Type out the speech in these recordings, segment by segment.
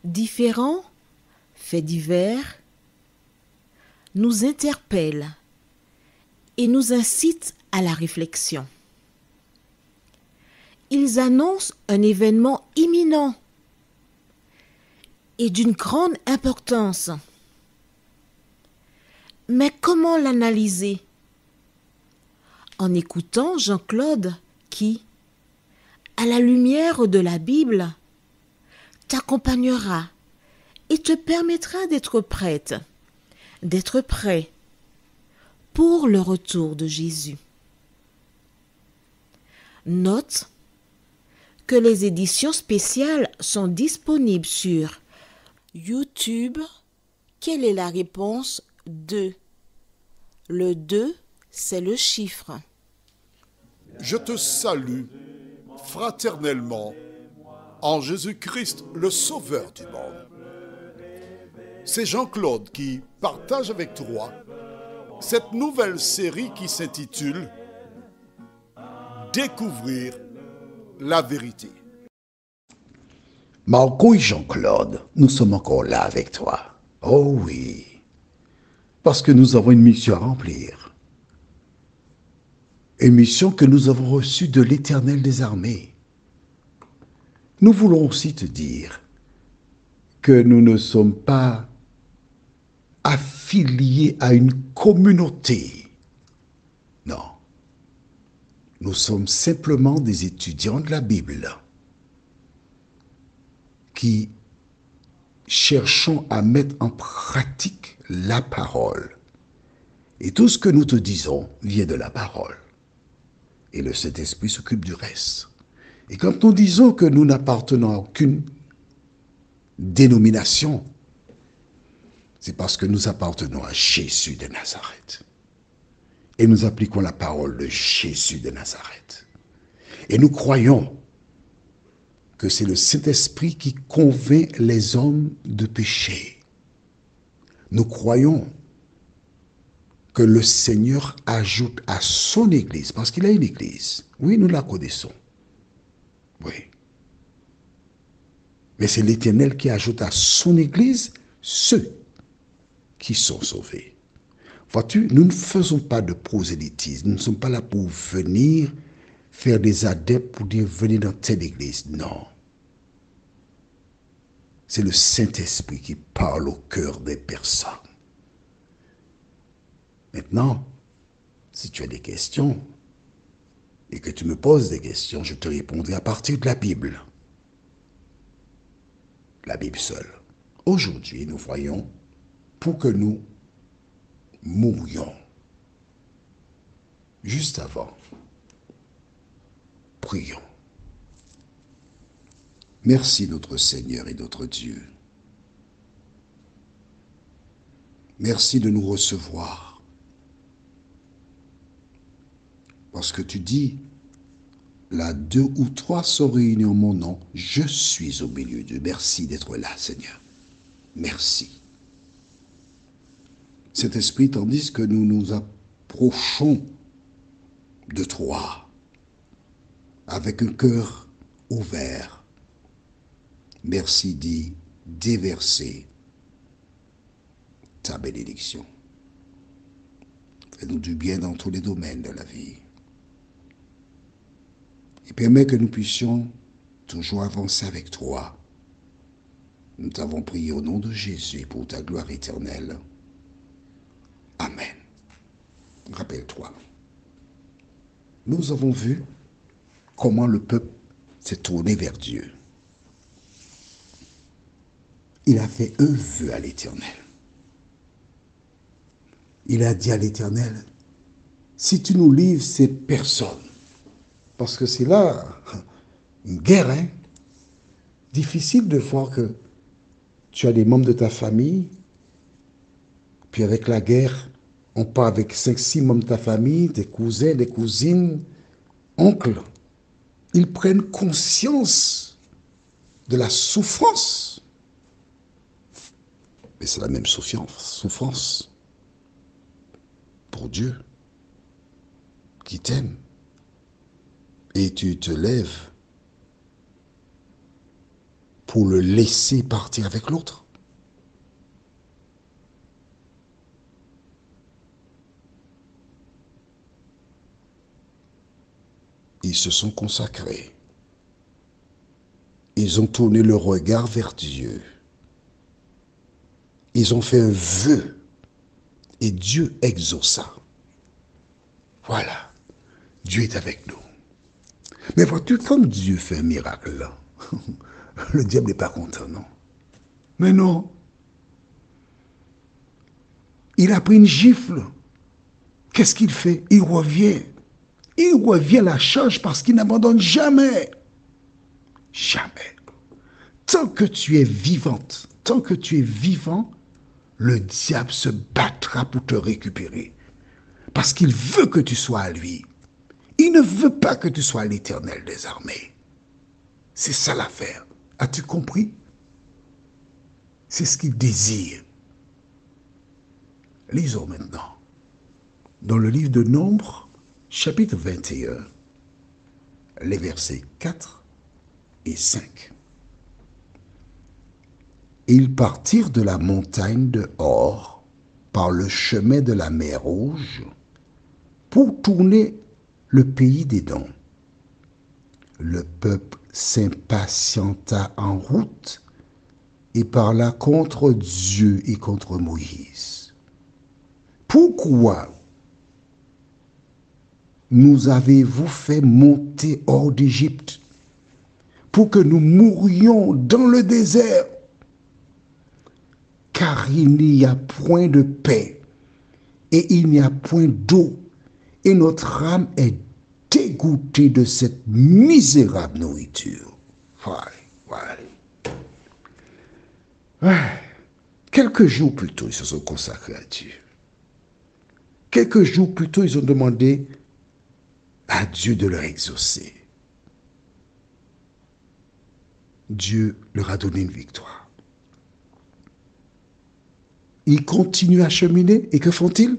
Différents faits divers nous interpellent et nous incitent à la réflexion. Ils annoncent un événement imminent et d'une grande importance. Mais comment l'analyser? En écoutant Jean-Claude qui, à la lumière de la Bible, t'accompagnera et te permettra d'être prête, d'être prêt pour le retour de Jésus. Note que les éditions spéciales sont disponibles sur YouTube. Quelle est la réponse 2? Le 2, c'est le chiffre. Je te salue fraternellement en Jésus-Christ, le Sauveur du monde. C'est Jean-Claude qui partage avec toi cette nouvelle série qui s'intitule « Découvrir la vérité ». Marco et Jean-Claude, nous sommes encore là avec toi. Oh oui, parce que nous avons une mission à remplir. Une mission que nous avons reçue de l'Éternel des armées. Nous voulons aussi te dire que nous ne sommes pas affiliés à une communauté. Non. Nous sommes simplement des étudiants de la Bible qui cherchons à mettre en pratique la parole. Et tout ce que nous te disons vient de la parole. Et le Saint-Esprit s'occupe du reste. Et quand nous disons que nous n'appartenons à aucune dénomination, c'est parce que nous appartenons à Jésus de Nazareth. Et nous appliquons la parole de Jésus de Nazareth. Et nous croyons que c'est le Saint-Esprit qui convainc les hommes de péché. Nous croyons que le Seigneur ajoute à son Église, parce qu'il a une Église. Oui, nous la connaissons. Oui. Mais c'est l'Éternel qui ajoute à son Église ceux qui sont sauvés. Vois-tu, nous ne faisons pas de prosélytisme. Nous ne sommes pas là pour venir faire des adeptes pour dire venez dans telle église. Non. C'est le Saint-Esprit qui parle au cœur des personnes. Maintenant, si tu as des questions et que tu me poses des questions, je te répondrai à partir de la Bible. La Bible seule. Aujourd'hui, nous voyons pour que nous mourions. Juste avant, prions. Merci notre Seigneur et notre Dieu. Merci de nous recevoir. Parce que tu dis, là 2 ou 3 sont réunis en mon nom, je suis au milieu d'eux. Merci d'être là, Seigneur. Merci. Cet esprit, tandis que nous nous approchons de toi, avec un cœur ouvert, merci d'y déverser ta bénédiction. Fais-nous du bien dans tous les domaines de la vie. Et permets que nous puissions toujours avancer avec toi. Nous t'avons prié au nom de Jésus pour ta gloire éternelle. Amen. Rappelle-toi, nous avons vu comment le peuple s'est tourné vers Dieu. Il a fait un vœu à l'Éternel. Il a dit à l'Éternel, si tu nous livres ces personnes, parce que c'est là une guerre, hein? Difficile de voir que tu as des membres de ta famille Puis avec la guerre, on part avec 5-6 membres de ta famille, des cousins, des cousines, oncles. Ils prennent conscience de la souffrance. Mais c'est la même souffrance pour Dieu qui t'aime. Et tu te lèves pour le laisser partir avec l'autre. Ils se sont consacrés. Ils ont tourné le regard vers Dieu. Ils ont fait un vœu. Et Dieu exauça. Voilà. Dieu est avec nous. Mais vois-tu, comme Dieu fait un miracle, là, le diable n'est pas content, non? Mais non. Il a pris une gifle. Qu'est-ce qu'il fait? Il revient. Il revient à la charge parce qu'il n'abandonne jamais. Jamais. Tant que tu es vivante, tant que tu es vivant, le diable se battra pour te récupérer. Parce qu'il veut que tu sois à lui. Il ne veut pas que tu sois à l'Éternel des armées. C'est ça l'affaire. As-tu compris? C'est ce qu'il désire. Lisons maintenant. Dans le livre de Nombres, chapitre 21, les versets 4 et 5. Ils partirent de la montagne de Hor par le chemin de la mer Rouge pour tourner le pays d'Édom. Le peuple s'impatienta en route et parla contre Dieu et contre Moïse. Pourquoi nous avez-vous fait monter hors d'Égypte pour que nous mourions dans le désert? Car il n'y a point de paix et il n'y a point d'eau, et notre âme est dégoûtée de cette misérable nourriture. Quelques jours plus tôt, ils se sont consacrés à Dieu. Quelques jours plus tôt, ils ont demandé à Dieu de leur exaucer. Dieu leur a donné une victoire. Ils continuent à cheminer et que font-ils?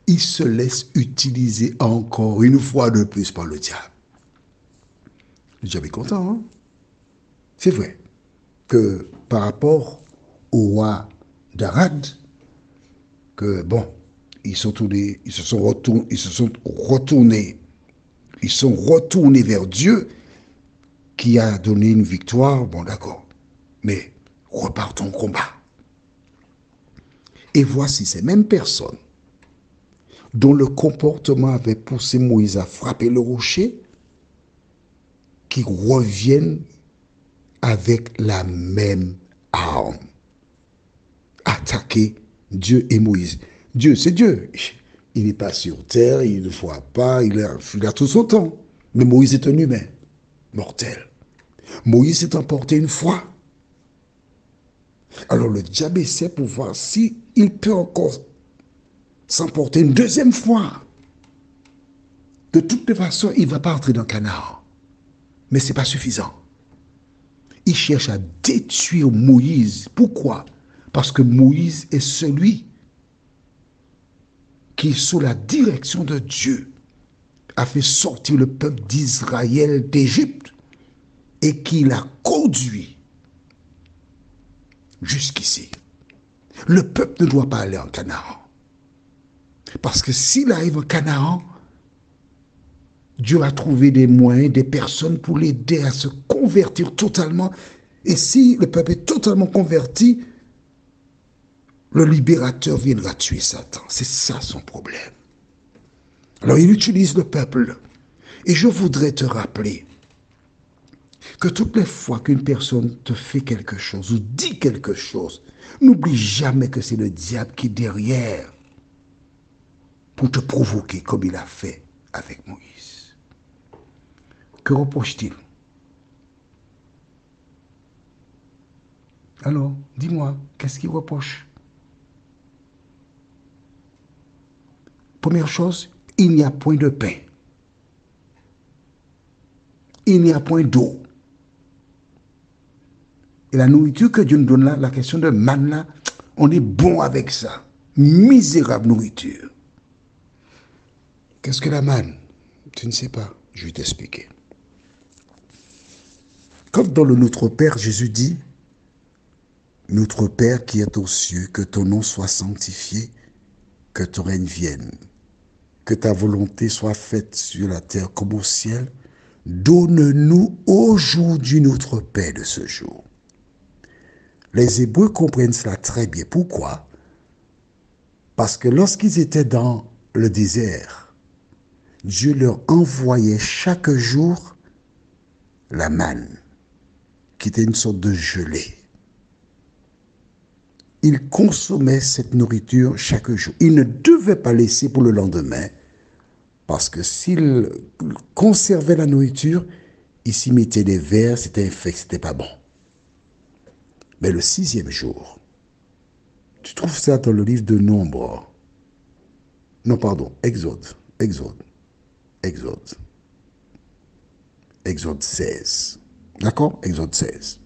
Ils se laissent utiliser encore une fois de plus par le diable. Le diable est content, hein? C'est vrai que par rapport au roi d'Arad, que bon, ils sont retournés vers Dieu qui a donné une victoire, bon d'accord, mais repartons au combat. Et voici ces mêmes personnes dont le comportement avait poussé Moïse à frapper le rocher, qui reviennent avec la même arme, attaquer Dieu et Moïse. Dieu, c'est Dieu. Il n'est pas sur terre, il ne voit pas, il a tout son temps. Mais Moïse est un humain, mortel. Moïse s'est emporté une fois. Alors le diable essaie pour voir s'il peut encore s'emporter une deuxième fois. De toute façon, il ne va pas entrer dans Canaan. Mais ce n'est pas suffisant. Il cherche à détruire Moïse. Pourquoi? Parce que Moïse est celui qui, sous la direction de Dieu, a fait sortir le peuple d'Israël d'Égypte et qui l'a conduit jusqu'ici. Le peuple ne doit pas aller en Canaan. Parce que s'il arrive en Canaan, Dieu a trouvé des moyens, des personnes pour l'aider à se convertir totalement. Et si le peuple est totalement converti, le libérateur viendra tuer Satan. C'est ça son problème. Alors il utilise le peuple. Et je voudrais te rappeler que toutes les fois qu'une personne te fait quelque chose ou dit quelque chose, n'oublie jamais que c'est le diable qui est derrière pour te provoquer comme il a fait avec Moïse. Que reproche-t-il? Alors, dis-moi, qu'est-ce qu'il reproche? Première chose, il n'y a point de pain. Il n'y a point d'eau. Et la nourriture que Dieu nous donne là, la question de manne là, on est bon avec ça. Misérable nourriture. Qu'est-ce que la manne? Tu ne sais pas. Je vais t'expliquer. Comme dans le Notre Père, Jésus dit, Notre Père qui est aux cieux, que ton nom soit sanctifié, que ton règne vienne, que ta volonté soit faite sur la terre comme au ciel. Donne-nous aujourd'hui notre pain de ce jour. Les Hébreux comprennent cela très bien. Pourquoi? Parce que lorsqu'ils étaient dans le désert, Dieu leur envoyait chaque jour la manne, qui était une sorte de gelée. Ils consommaient cette nourriture chaque jour. Ils ne devaient pas laisser pour le lendemain, parce que s'ils conservaient la nourriture, ils s'y mettaient des vers, c'était infect, c'était pas bon. Mais le 6e jour, tu trouves ça dans le livre de Nombre. Non, pardon, Exode 16. D'accord? Exode 16.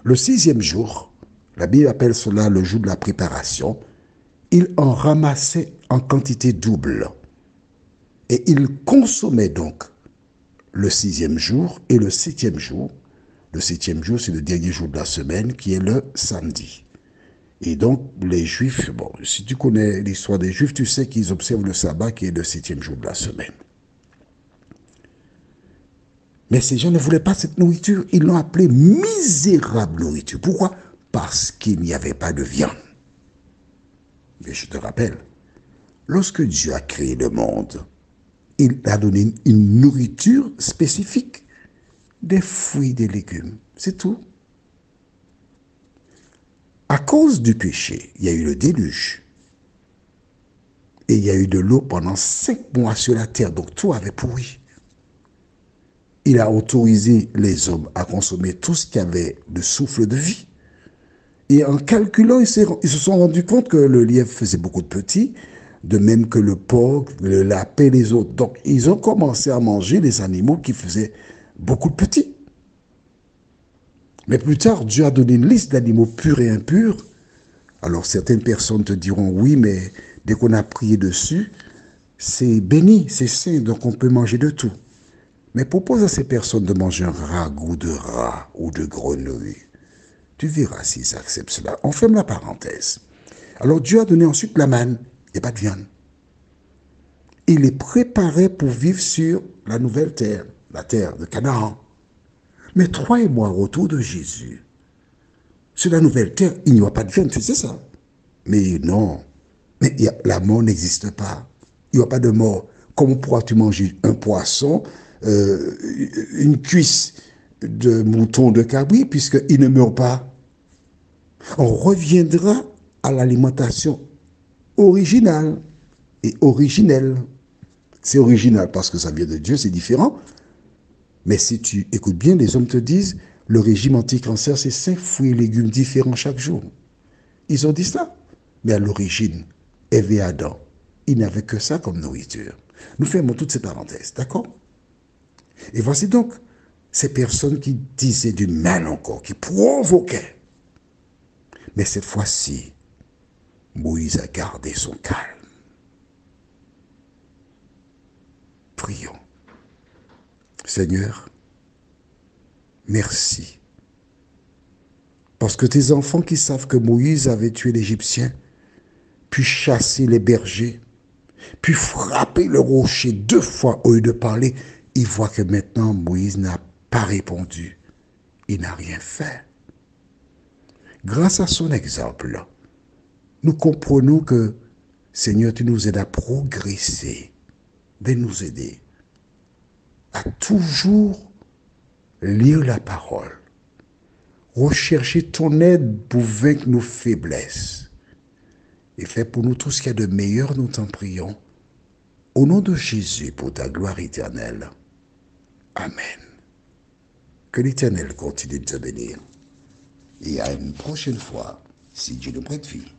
Le 6e jour, la Bible appelle cela le jour de la préparation. Il en ramassait en quantité double. Et il consommait donc le 6e jour et le 7e jour. Le 7e jour, c'est le dernier jour de la semaine, qui est le samedi. Et donc, les Juifs, bon, si tu connais l'histoire des Juifs, tu sais qu'ils observent le sabbat, qui est le 7e jour de la semaine. Mais ces gens ne voulaient pas cette nourriture. Ils l'ont appelée misérable nourriture. Pourquoi? Parce qu'il n'y avait pas de viande. Mais je te rappelle, lorsque Dieu a créé le monde, il a donné une nourriture spécifique. Des fruits, des légumes, c'est tout. À cause du péché, il y a eu le déluge. Et il y a eu de l'eau pendant 5 mois sur la terre, donc tout avait pourri. Il a autorisé les hommes à consommer tout ce qui avait le souffle de vie. Et en calculant, ils se sont rendus compte que le lièvre faisait beaucoup de petits, de même que le porc, le lapin et les autres. Donc, ils ont commencé à manger les animaux qui faisaient beaucoup de petits. Mais plus tard, Dieu a donné une liste d'animaux purs et impurs. Alors, certaines personnes te diront, oui, mais dès qu'on a prié dessus, c'est béni, c'est saint, donc on peut manger de tout. Mais propose à ces personnes de manger un ragoût de rat ou de grenouille. Tu verras s'ils acceptent cela. On ferme la parenthèse. Alors Dieu a donné ensuite la manne. Il n'y a pas de viande. Il les préparait pour vivre sur la nouvelle terre, la terre de Canaan. Mais toi et moi, au retour de Jésus, sur la nouvelle terre, il n'y aura pas de viande, tu sais ça? Mais non. Mais la mort n'existe pas. Il n'y aura pas de mort. Comment pourras-tu manger un poisson, une cuisse de mouton de cabri, puisqu'il ne meurt pas? On reviendra à l'alimentation originale et originelle. C'est original parce que ça vient de Dieu, c'est différent. Mais si tu écoutes bien, les hommes te disent, le régime anti-cancer, c'est 5 fruits et légumes différents chaque jour. Ils ont dit ça. Mais à l'origine, Ève et Adam, ils n'avaient que ça comme nourriture. Nous fermons toutes ces parenthèses, d'accord? Et voici donc ces personnes qui disaient du mal encore, qui provoquaient. Mais cette fois-ci, Moïse a gardé son calme. Prions. Seigneur, merci. Parce que tes enfants qui savent que Moïse avait tué l'Égyptien, puis chassé les bergers, puis frappé le rocher 2 fois au lieu de parler, ils voient que maintenant Moïse n'a pas répondu. Il n'a rien fait. Grâce à son exemple, nous comprenons que, Seigneur, tu nous aides à progresser, de nous aider à toujours lire la parole, rechercher ton aide pour vaincre nos faiblesses et faire pour nous tout ce qu'il y a de meilleur, nous t'en prions. Au nom de Jésus, pour ta gloire éternelle. Amen. Que l'Éternel continue de te bénir. Et à une prochaine fois, si Dieu nous prête vie.